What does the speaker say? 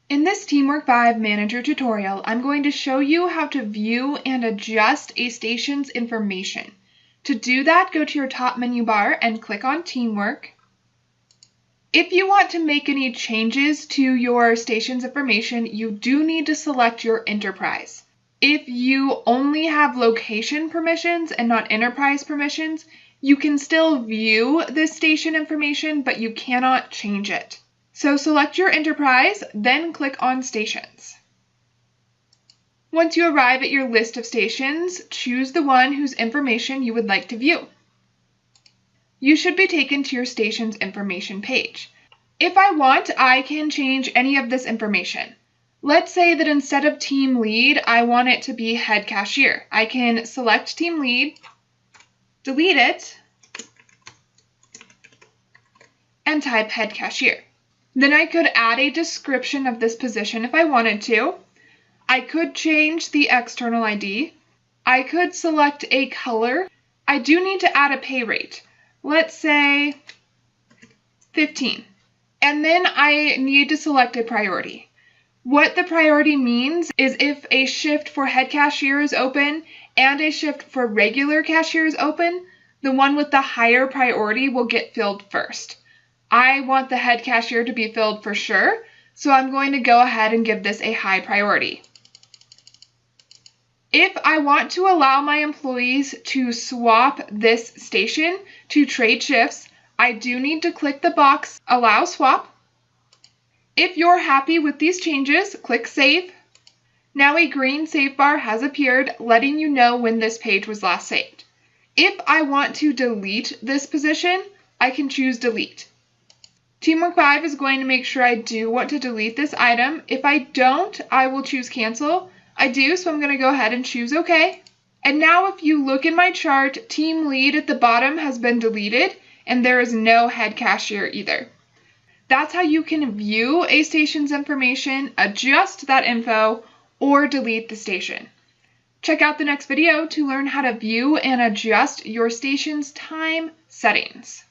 In this TeamWork 5 Manager tutorial, I'm going to show you how to view and adjust a station's information. To do that, go to your top menu bar and click on TeamWork. If you want to make any changes to your station's information, you do need to select your enterprise. If you only have location permissions and not enterprise permissions, you can still view this station information, but you cannot change it. So select your enterprise, then click on Stations. Once you arrive at your list of stations, choose the one whose information you would like to view. You should be taken to your station's information page. If I want, I can change any of this information. Let's say that instead of team lead, I want it to be head cashier. I can select team lead, delete it, and type head cashier. Then I could add a description of this position if I wanted to. I could change the external ID. I could select a color. I do need to add a pay rate. Let's say 15. And then I need to select a priority. What the priority means is if a shift for head cashier is open and a shift for regular cashier is open, the one with the higher priority will get filled first. I want the head cashier to be filled for sure, so I'm going to go ahead and give this a high priority. If I want to allow my employees to swap this station to trade shifts, I do need to click the box Allow Swap. If you're happy with these changes, click Save. Now a green save bar has appeared, letting you know when this page was last saved. If I want to delete this position, I can choose Delete. TeamWork 5 is going to make sure I do want to delete this item. If I don't, I will choose Cancel. I do, so I'm going to go ahead and choose OK. And now if you look in my chart, Team Lead at the bottom has been deleted, and there is no head cashier either. That's how you can view a station's information, adjust that info, or delete the station. Check out the next video to learn how to view and adjust your station's time settings.